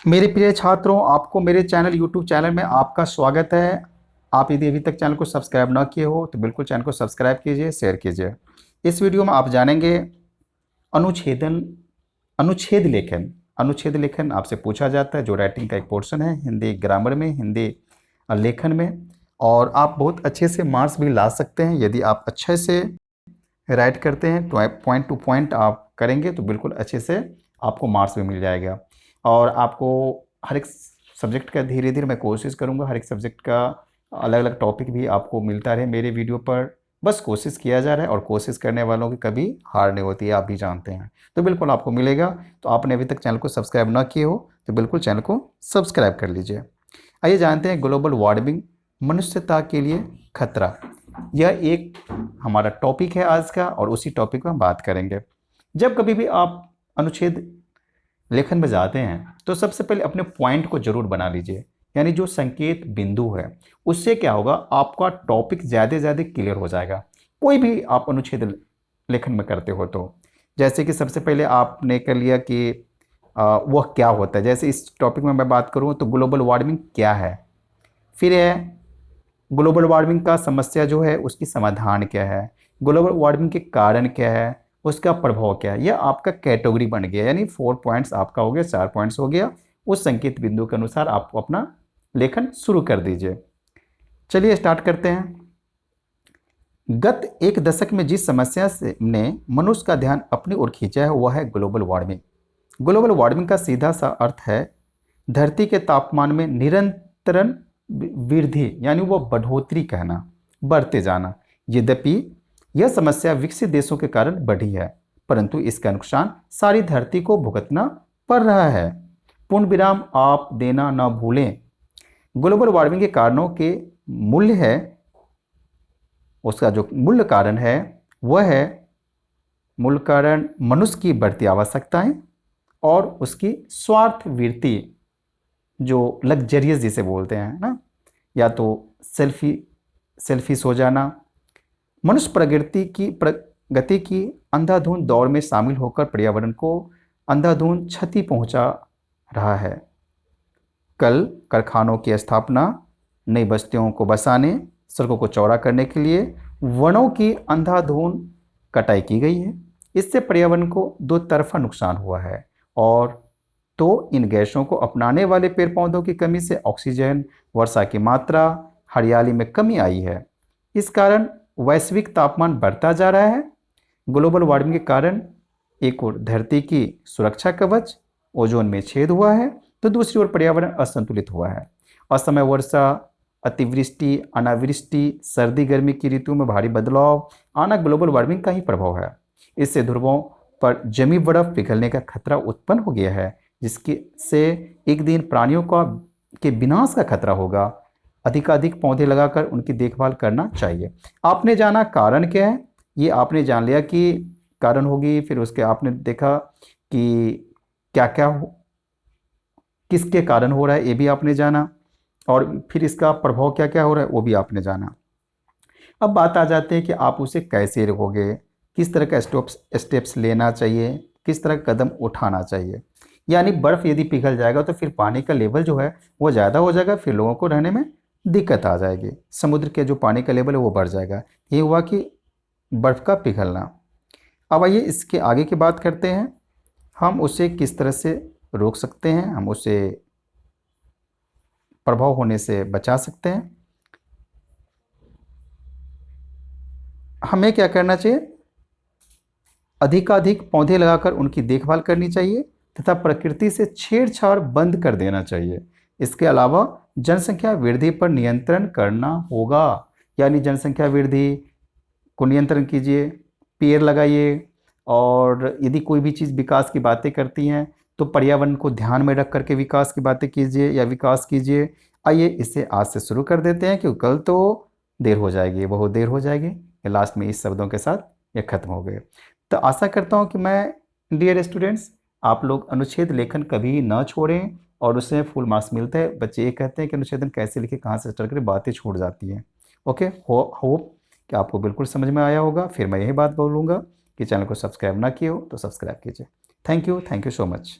मेरे प्रिय छात्रों, आपको मेरे चैनल यूट्यूब चैनल में आपका स्वागत है। आप यदि अभी तक चैनल को सब्सक्राइब ना किए हो तो बिल्कुल चैनल को सब्सक्राइब कीजिए, शेयर कीजिए। इस वीडियो में आप जानेंगे अनुच्छेदन अनुच्छेद लेखन। अनुच्छेद लेखन आपसे पूछा जाता है, जो राइटिंग का एक पोर्शन है हिंदी ग्रामर में, हिंदी लेखन में। और आप बहुत अच्छे से मार्क्स भी ला सकते हैं यदि आप अच्छे से राइट करते हैं तो पॉइंट टू पॉइंट आप करेंगे तो बिल्कुल अच्छे से आपको मार्क्स भी मिल जाएगा। और आपको हर एक सब्जेक्ट का धीरे धीरे मैं कोशिश करूंगा, हर एक सब्जेक्ट का अलग अलग टॉपिक भी आपको मिलता रहे मेरे वीडियो पर। बस कोशिश किया जा रहा है और कोशिश करने वालों की कभी हार नहीं होती है, आप भी जानते हैं। तो बिल्कुल आपको मिलेगा। तो आपने अभी तक चैनल को सब्सक्राइब ना किए हो तो बिल्कुल चैनल को सब्सक्राइब कर लीजिए। आइए जानते हैं ग्लोबल वार्मिंग मनुष्यता के लिए खतरा। यह एक हमारा टॉपिक है आज का और उसी टॉपिक में हम बात करेंगे। जब कभी भी आप अनुच्छेद लेखन में जाते हैं तो सबसे पहले अपने पॉइंट को जरूर बना लीजिए, यानी जो संकेत बिंदु है। उससे क्या होगा, आपका टॉपिक ज़्यादा से ज़्यादा क्लियर हो जाएगा। कोई भी आप अनुच्छेद लेखन में करते हो तो जैसे कि सबसे पहले आपने कर लिया कि वह क्या होता है। जैसे इस टॉपिक में मैं बात करूँ तो ग्लोबल वार्मिंग क्या है, फिर है ग्लोबल वार्मिंग का समस्या जो है उसकी समाधान क्या है, ग्लोबल वार्मिंग के कारण क्या है, उसका प्रभाव क्या है। यह आपका कैटेगरी बन गया, यानी 4 पॉइंट्स आपका हो गया, 4 पॉइंट्स हो गया। उस संकेत बिंदु के अनुसार आप अपना लेखन शुरू कर दीजिए। चलिए स्टार्ट करते हैं। गत एक दशक में जिस समस्या से ने मनुष्य का ध्यान अपनी ओर खींचा है वह है ग्लोबल वार्मिंग। ग्लोबल वार्मिंग का सीधा सा अर्थ है धरती के तापमान में निरंतर वृद्धि, यानी वो बढ़ोतरी कहना, बढ़ते जाना। यद्यपि यह समस्या विकसित देशों के कारण बढ़ी है, परंतु इसका नुकसान सारी धरती को भुगतना पड़ रहा है। पूर्ण विराम आप देना न भूलें। ग्लोबल वार्मिंग के कारणों के मूल्य है, उसका जो मूल कारण है वह है मूल कारण मनुष्य की बढ़ती आवश्यकताएं और उसकी स्वार्थ वृत्ति, जो लग्जरियस जिसे बोलते हैं ना, या तो सेल्फिश हो जाना। मनुष्य प्रगति की अंधाधुंध दौड़ में शामिल होकर पर्यावरण को अंधाधुंध क्षति पहुंचा रहा है। कल कारखानों की स्थापना, नई बस्तियों को बसाने, सड़कों को चौड़ा करने के लिए वनों की अंधाधुंध कटाई की गई है। इससे पर्यावरण को दो तरफा नुकसान हुआ है। और तो इन गैसों को अपनाने वाले पेड़ पौधों की कमी से ऑक्सीजन, वर्षा की मात्रा, हरियाली में कमी आई है। इस कारण वैश्विक तापमान बढ़ता जा रहा है। ग्लोबल वार्मिंग के कारण एक ओर धरती की सुरक्षा कवच ओजोन में छेद हुआ है, तो दूसरी ओर पर्यावरण असंतुलित हुआ है। असमय वर्षा, अतिवृष्टि, अनावृष्टि, सर्दी गर्मी की ऋतु में भारी बदलाव आना ग्लोबल वार्मिंग का ही प्रभाव है। इससे ध्रुवों पर जमी बर्फ पिघलने का खतरा उत्पन्न हो गया है, जिसके से एक दिन प्राणियों का के विनाश का खतरा होगा। अधिकाधिक पौधे लगाकर उनकी देखभाल करना चाहिए। आपने जाना कारण क्या है, ये आपने जान लिया कि कारण होगी, फिर उसके आपने देखा कि क्या क्या किसके कारण हो रहा है, ये भी आपने जाना, और फिर इसका प्रभाव क्या क्या हो रहा है वो भी आपने जाना। अब बात आ जाती है कि आप उसे कैसे रोकोगे, किस तरह का स्टेप्स लेना चाहिए, किस तरह का कदम उठाना चाहिए। यानी बर्फ़ यदि पिघल जाएगा तो फिर पानी का लेवल जो है वो ज़्यादा हो जाएगा, फिर लोगों को रहने में दिक्कत आ जाएगी। समुद्र के जो पानी का लेवल है वो बढ़ जाएगा। ये हुआ कि बर्फ़ का पिघलना। अब आइए इसके आगे की बात करते हैं। हम उसे किस तरह से रोक सकते हैं, हम उसे प्रभाव होने से बचा सकते हैं। हमें क्या करना चाहिए, अधिकाधिक पौधे लगाकर उनकी देखभाल करनी चाहिए तथा प्रकृति से छेड़छाड़ बंद कर देना चाहिए। इसके अलावा जनसंख्या वृद्धि पर नियंत्रण करना होगा, यानी जनसंख्या वृद्धि को नियंत्रण कीजिए, पेड़ लगाइए। और यदि कोई भी चीज़ विकास की बातें करती हैं तो पर्यावरण को ध्यान में रख करके विकास की बातें कीजिए या विकास कीजिए। आइए इसे आज से शुरू कर देते हैं, क्योंकि कल तो देर हो जाएगी, बहुत देर हो जाएगी। ये लास्ट में इस शब्दों के साथ ये खत्म हो गए। तो आशा करता हूँ कि मैं, डियर स्टूडेंट्स, आप लोग अनुच्छेद लेखन कभी ना छोड़ें और उससे फुल मार्क्स मिलते हैं। बच्चे ये कहते हैं कि अनुच्छेदन कैसे लिखे, कहाँ से स्टार्ट करें, बातें छूट जाती हैं। ओके, होप कि आपको बिल्कुल समझ में आया होगा। फिर मैं यही बात बोलूँगा कि चैनल को सब्सक्राइब ना किए हो तो सब्सक्राइब कीजिए। Thank you so much.